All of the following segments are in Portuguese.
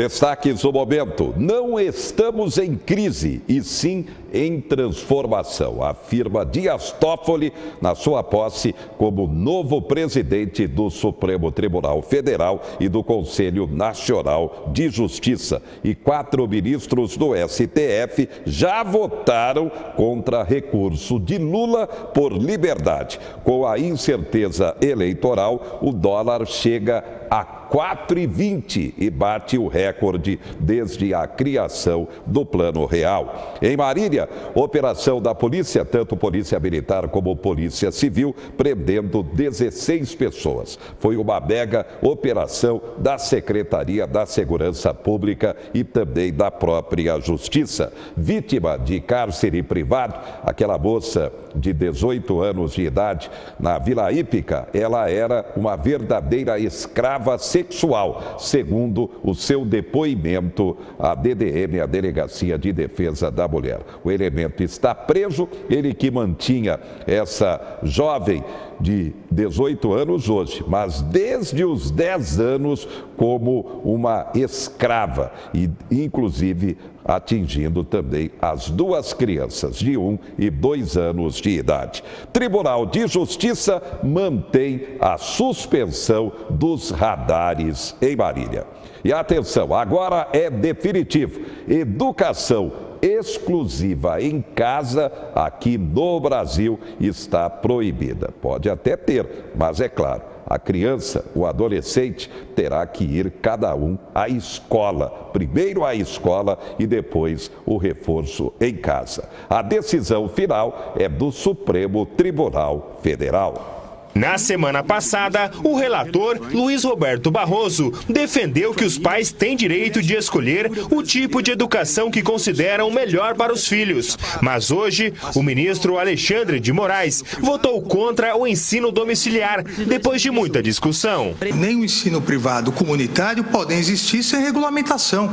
Destaques do momento: não estamos em crise, e sim em transformação, afirma Dias Toffoli na sua posse como novo presidente do Supremo Tribunal Federal e do Conselho Nacional de Justiça. E 4 ministros do STF já votaram contra recurso de Lula por liberdade. Com a incerteza eleitoral, o dólar chega a 4,20 e bate o recorde desde a criação do Plano Real. Em Marília, operação da polícia, tanto polícia militar como polícia civil, prendendo 16 pessoas. Foi uma mega operação da Secretaria da Segurança Pública e também da própria Justiça. Vítima de cárcere privado, aquela moça de 18 anos de idade, na Vila Hípica, ela era uma verdadeira escrava sexual, segundo o seu depoimento à DDM, a Delegacia de Defesa da Mulher. O elemento está preso, ele que mantinha essa jovem de 18 anos hoje, mas desde os 10 anos como uma escrava e inclusive atingindo também as 2 crianças de 1 e 2 anos de idade. Tribunal de Justiça mantém a suspensão dos radares em Marília. E atenção, agora é definitivo: educação exclusiva em casa aqui no Brasil está proibida. Pode até ter, mas é claro, a criança, o adolescente, terá que ir cada um à escola. Primeiro à escola e depois o reforço em casa. A decisão final é do Supremo Tribunal Federal. Na semana passada, o relator Luiz Roberto Barroso defendeu que os pais têm direito de escolher o tipo de educação que consideram melhor para os filhos. Mas hoje, o ministro Alexandre de Moraes votou contra o ensino domiciliar, depois de muita discussão. Nem o ensino privado comunitário podem existir sem regulamentação.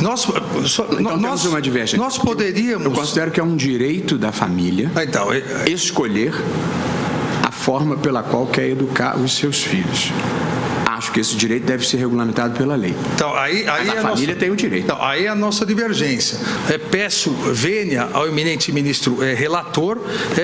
Nós poderíamos... Eu considero que é um direito da família escolher a forma pela qual quer educar os seus filhos. Acho que esse direito deve ser regulamentado pela lei. Então, aí a família tem o direito. Então, aí é a nossa divergência. Peço vênia ao eminente ministro relator,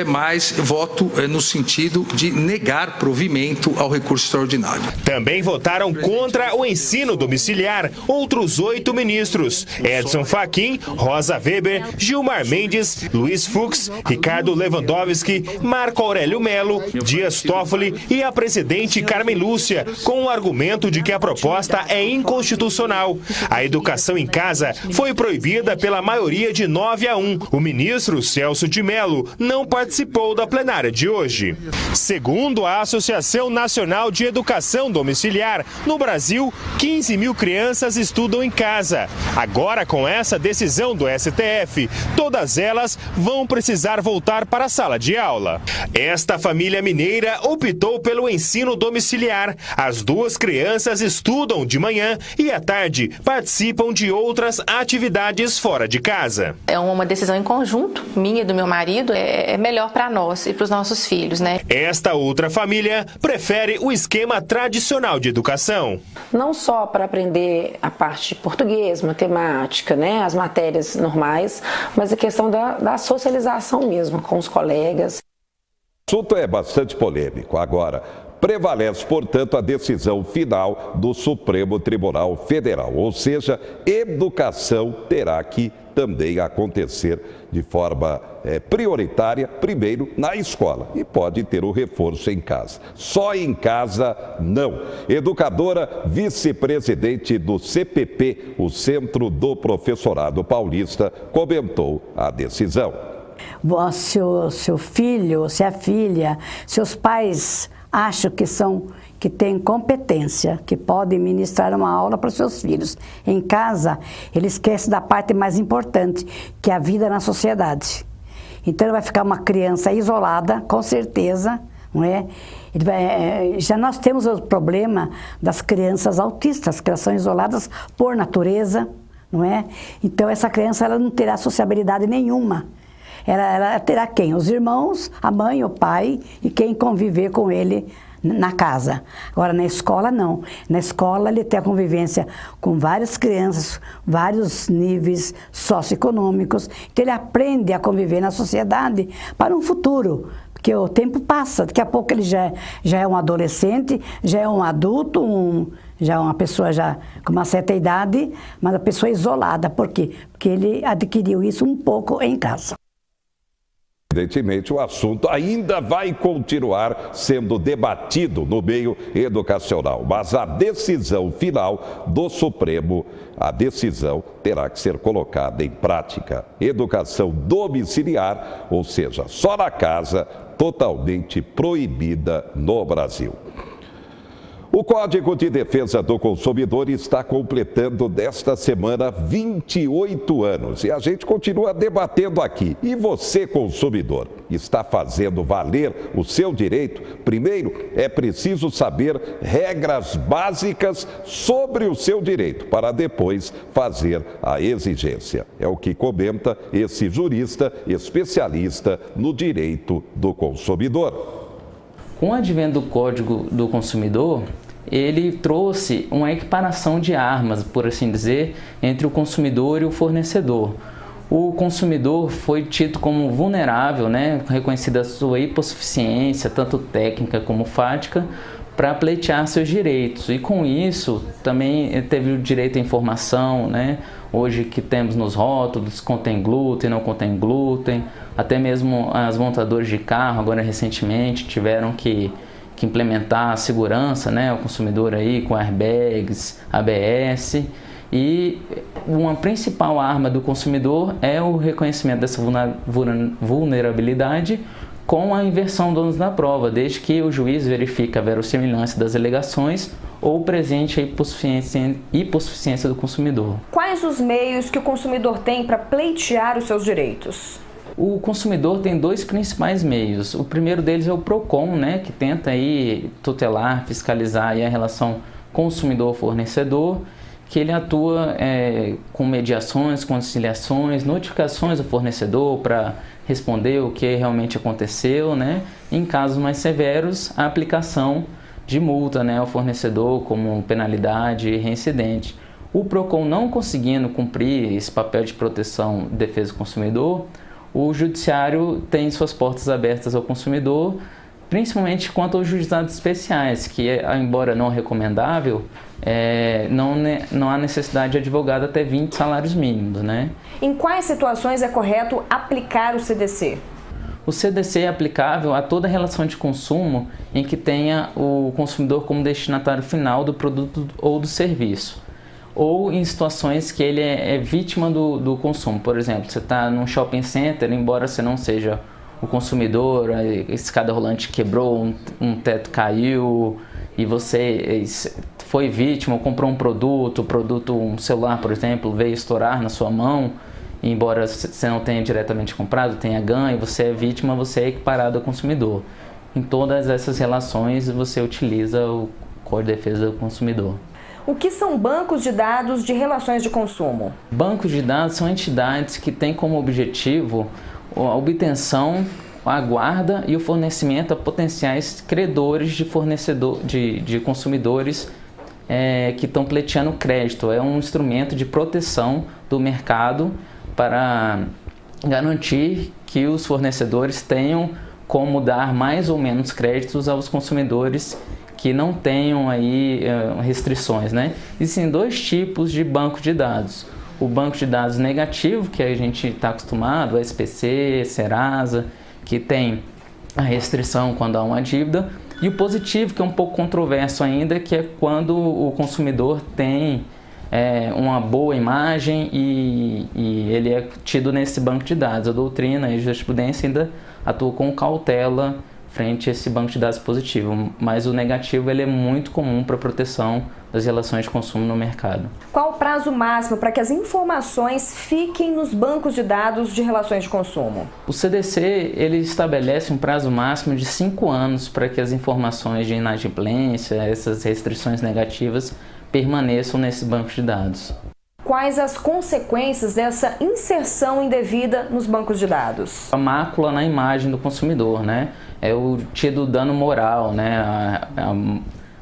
mas voto no sentido de negar provimento ao recurso extraordinário. Também votaram contra o ensino domiciliar outros 8 ministros: Edson Fachin, Rosa Weber, Gilmar Mendes, Luiz Fux, Ricardo Lewandowski, Marco Aurélio Melo, Dias Toffoli e a presidente Carmen Lúcia, com o argumento de que a proposta é inconstitucional. A educação em casa foi proibida pela maioria de 9-1. O ministro Celso de Mello não participou da plenária de hoje. Segundo a Associação Nacional de Educação Domiciliar, no Brasil, 15 mil crianças estudam em casa. Agora, com essa decisão do STF, todas elas vão precisar voltar para a sala de aula. Esta família mineira optou pelo ensino domiciliar. As 2 crianças estudam de manhã e à tarde participam de outras atividades fora de casa. É uma decisão em conjunto, minha e do meu marido, é melhor para nós e para os nossos filhos, né? Esta outra família prefere o esquema tradicional de educação. Não só para aprender a parte de português, matemática, né, as matérias normais, mas a questão da socialização mesmo com os colegas. O assunto é bastante polêmico. Agora, prevalece, portanto, a decisão final do Supremo Tribunal Federal, ou seja, educação terá que também acontecer de forma prioritária, primeiro na escola, e pode ter o reforço em casa. Só em casa, não. Educadora, vice-presidente do CPP, o Centro do Professorado Paulista, comentou a decisão. Seu filho, se a filha, seus pais acham que têm competência, que podem ministrar uma aula para os seus filhos. Em casa, ele esquece da parte mais importante, que é a vida na sociedade. Então, ele vai ficar uma criança isolada, com certeza, não é? Já nós temos o problema das crianças autistas, que elas são isoladas por natureza, não é? Então, essa criança ela não terá sociabilidade nenhuma. Ela terá quem? Os irmãos, a mãe, o pai e quem conviver com ele na casa. Agora, na escola, não. Na escola, ele tem a convivência com várias crianças, vários níveis socioeconômicos. Então, ele aprende a conviver na sociedade para um futuro. Porque o tempo passa, daqui a pouco ele já é um adolescente, já é um adulto, já é uma pessoa já com uma certa idade, mas a pessoa isolada. Por quê? Porque ele adquiriu isso um pouco em casa. Evidentemente, o assunto ainda vai continuar sendo debatido no meio educacional, mas a decisão final do Supremo, a decisão terá que ser colocada em prática. Educação domiciliar, ou seja, só na casa, totalmente proibida no Brasil. O Código de Defesa do Consumidor está completando nesta semana 28 anos e a gente continua debatendo aqui. E você, consumidor, está fazendo valer o seu direito? Primeiro, é preciso saber regras básicas sobre o seu direito para depois fazer a exigência. É o que comenta esse jurista especialista no direito do consumidor. Com o advento do Código do Consumidor, ele trouxe uma equiparação de armas, por assim dizer, entre o consumidor e o fornecedor. O consumidor foi tido como vulnerável, reconhecida a sua hipossuficiência, tanto técnica como fática, para pleitear seus direitos. E com isso, também teve o direito à informação, hoje que temos nos rótulos, contém glúten, não contém glúten, até mesmo as montadoras de carro, agora recentemente, tiveram que implementar a segurança, o consumidor aí com airbags, ABS, e uma principal arma do consumidor é o reconhecimento dessa vulnerabilidade com a inversão do ônus da prova, desde que o juiz verifique a verossimilhança das alegações ou presente a hipossuficiência do consumidor. Quais os meios que o consumidor tem para pleitear os seus direitos? O consumidor tem dois principais meios. O primeiro deles é o PROCON, que tenta aí tutelar, fiscalizar aí a relação consumidor-fornecedor, que ele atua com mediações, conciliações, notificações ao fornecedor para responder o que realmente aconteceu, Em casos mais severos, a aplicação de multa, ao fornecedor como penalidade reincidente. O PROCON não conseguindo cumprir esse papel de proteção e defesa do consumidor, o judiciário tem suas portas abertas ao consumidor, principalmente quanto aos juizados especiais, que, embora não recomendável, não há necessidade de advogado até 20 salários mínimos, Em quais situações é correto aplicar o CDC? O CDC é aplicável a toda relação de consumo em que tenha o consumidor como destinatário final do produto ou do serviço, ou em situações que ele é vítima do consumo. Por exemplo, você está num shopping center, embora você não seja o consumidor, a escada rolante quebrou, um teto caiu e você foi vítima, comprou um produto, um celular, por exemplo, veio estourar na sua mão, e embora você não tenha diretamente comprado, tenha ganho, você é vítima, você é equiparado ao consumidor. Em todas essas relações, você utiliza o Código de Defesa do Consumidor. O que são bancos de dados de relações de consumo? Bancos de dados são entidades que têm como objetivo a obtenção, a guarda e o fornecimento a potenciais credores de consumidores que estão pleiteando crédito. É um instrumento de proteção do mercado para garantir que os fornecedores tenham como dar mais ou menos créditos aos consumidores que não tenham aí restrições, Existem dois tipos de banco de dados. O banco de dados negativo, que a gente está acostumado, o SPC, Serasa, que tem a restrição quando há uma dívida, e o positivo, que é um pouco controverso ainda, que é quando o consumidor tem uma boa imagem e ele é tido nesse banco de dados. A doutrina e a jurisprudência ainda atua com cautela frente a esse banco de dados positivo, mas o negativo ele é muito comum para a proteção das relações de consumo no mercado. Qual o prazo máximo para que as informações fiquem nos bancos de dados de relações de consumo? O CDC ele estabelece um prazo máximo de 5 anos para que as informações de inadimplência, essas restrições negativas, permaneçam nesse banco de dados. quais as consequências dessa inserção indevida nos bancos de dados? A mácula na imagem do consumidor, né? É o tido dano moral, né?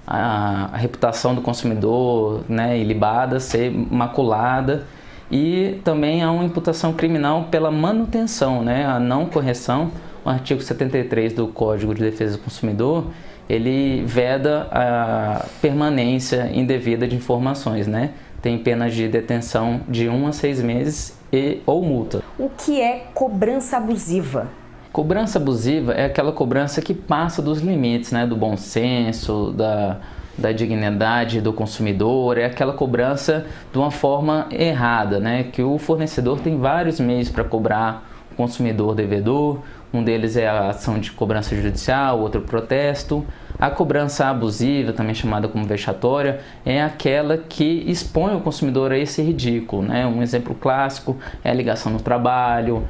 A reputação do consumidor, né, ilibada, ser maculada, e também há uma imputação criminal pela manutenção, né, a não correção. O artigo 73 do Código de Defesa do Consumidor, ele veda a permanência indevida de informações, né? Tem penas de detenção de 1 a 6 meses ou multa. O que é cobrança abusiva? Cobrança abusiva é aquela cobrança que passa dos limites, né, do bom senso, da dignidade do consumidor, é aquela cobrança de uma forma errada, né, que o fornecedor tem vários meios para cobrar o consumidor devedor. Um deles é a ação de cobrança judicial, outro protesto. A cobrança abusiva, também chamada como vexatória, é aquela que expõe o consumidor a esse ridículo, né? Um exemplo clássico é a ligação no trabalho,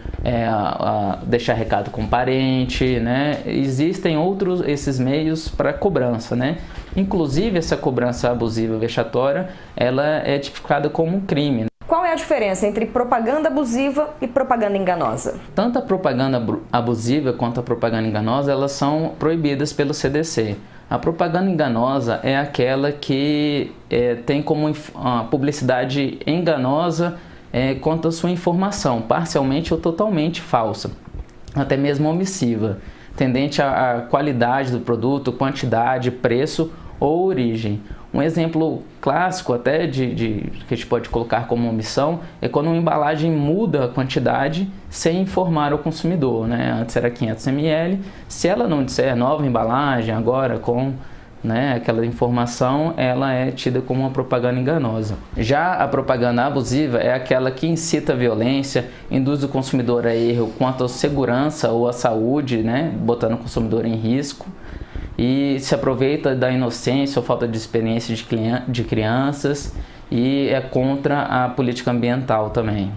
deixar recado com parente, né? Existem esses meios para cobrança, né? Inclusive, essa cobrança abusiva vexatória, ela é tipificada como um crime. Qual é a diferença entre propaganda abusiva e propaganda enganosa? Tanto a propaganda abusiva quanto a propaganda enganosa, elas são proibidas pelo CDC. A propaganda enganosa é aquela que tem como publicidade enganosa quanto à sua informação, parcialmente ou totalmente falsa, até mesmo omissiva, tendente à qualidade do produto, quantidade, preço ou origem. Um exemplo clássico até que a gente pode colocar como omissão é quando uma embalagem muda a quantidade sem informar o consumidor, né? Antes era 500 ml, se ela não disser nova embalagem agora com, né, aquela informação, ela é tida como uma propaganda enganosa. Já a propaganda abusiva é aquela que incita a violência, induz o consumidor a erro quanto à segurança ou à saúde, né, botando o consumidor em risco, e se aproveita da inocência ou falta de experiência de crianças, e é contra a política ambiental também.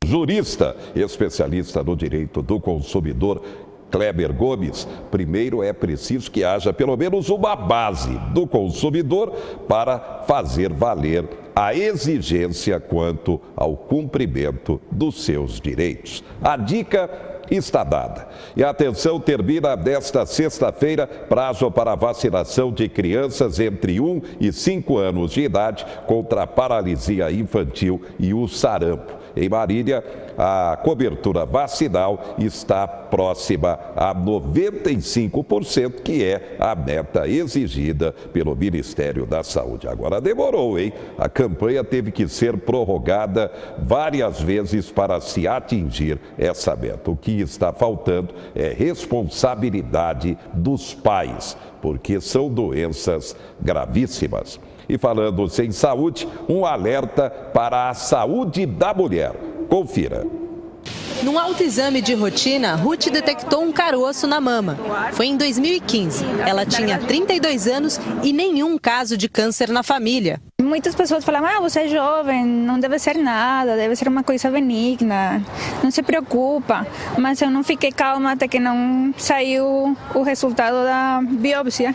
Jurista, especialista no direito do consumidor, Kleber Gomes, primeiro é preciso que haja pelo menos uma base do consumidor para fazer valer a exigência quanto ao cumprimento dos seus direitos. A dica está dada. E atenção, termina desta sexta-feira prazo para a vacinação de crianças entre 1 e 5 anos de idade contra a paralisia infantil e o sarampo. Em Marília, a cobertura vacinal está próxima a 95%, que é a meta exigida pelo Ministério da Saúde. Agora demorou, hein? A campanha teve que ser prorrogada várias vezes para se atingir essa meta. O que está faltando é responsabilidade dos pais, porque são doenças gravíssimas. E falando em saúde, um alerta para a saúde da mulher. Confira. Num autoexame de rotina, Ruth detectou um caroço na mama. Foi em 2015. Ela tinha 32 anos e nenhum caso de câncer na família. Muitas pessoas falam, você é jovem, não deve ser nada, deve ser uma coisa benigna, não se preocupa. Mas eu não fiquei calma até que não saiu o resultado da biópsia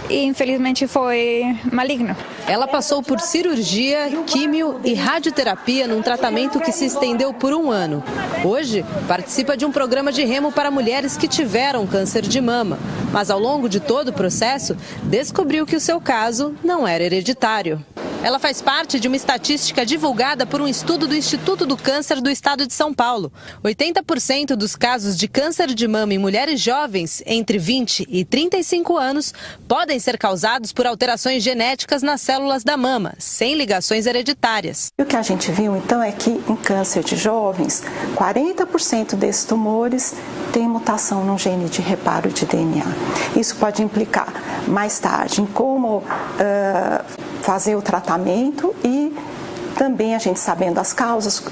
e infelizmente foi maligno. Ela passou por cirurgia, químio e radioterapia num tratamento que se estendeu por 1 ano. Hoje, participa de um programa de remo para mulheres que tiveram câncer de mama. Mas ao longo de todo o processo, descobriu que o seu caso não era hereditário. Ela faz parte de uma estatística divulgada por um estudo do Instituto do Câncer do Estado de São Paulo. 80% dos casos de câncer de mama em mulheres jovens entre 20 e 35 anos podem ser causados por alterações genéticas nas células da mama, sem ligações hereditárias. O que a gente viu, então, é que em câncer de jovens, 40% desses tumores têm mutação no gene de reparo de DNA. Isso pode implicar mais tarde em como fazer o tratamento e também a gente sabendo as causas,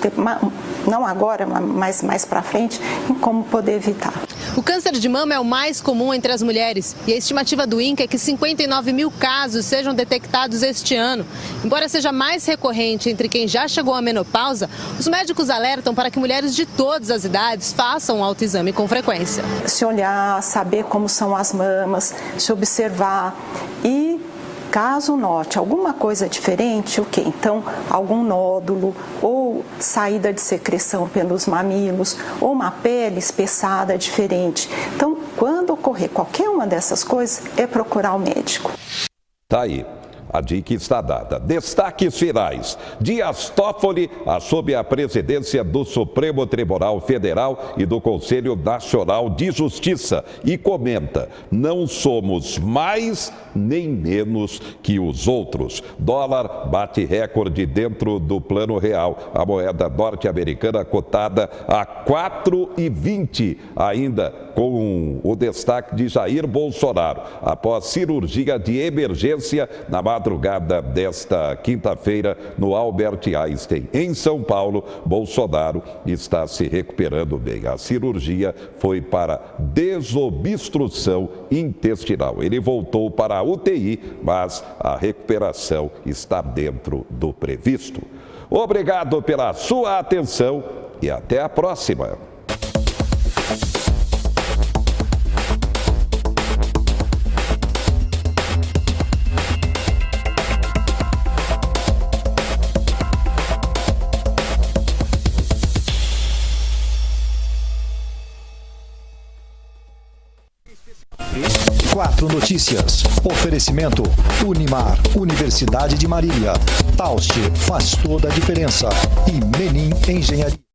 não agora, mas mais para frente, em como poder evitar. O câncer de mama é o mais comum entre as mulheres e a estimativa do INCA é que 59 mil casos sejam detectados este ano. Embora seja mais recorrente entre quem já chegou à menopausa, os médicos alertam para que mulheres de todas as idades façam um autoexame com frequência. Se olhar, saber como são as mamas, se observar e Caso note alguma coisa diferente, o quê? Então, algum nódulo ou saída de secreção pelos mamilos ou uma pele espessada diferente. Então, quando ocorrer qualquer uma dessas coisas, é procurar o médico. Tá aí. A dica está dada. Destaques finais. Dias Toffoli assume a presidência do Supremo Tribunal Federal e do Conselho Nacional de Justiça e comenta: não somos mais nem menos que os outros. Dólar bate recorde dentro do Plano Real. A moeda norte-americana cotada a 4,20, ainda com o destaque de Jair Bolsonaro, após cirurgia de emergência na madrugada desta quinta-feira no Albert Einstein. Em São Paulo, Bolsonaro está se recuperando bem. A cirurgia foi para desobstrução intestinal. Ele voltou para a UTI, mas a recuperação está dentro do previsto. Obrigado pela sua atenção e até a próxima. Quatro Notícias. Oferecimento Unimar, Universidade de Marília. Taust faz toda a diferença. E Menin Engenharia.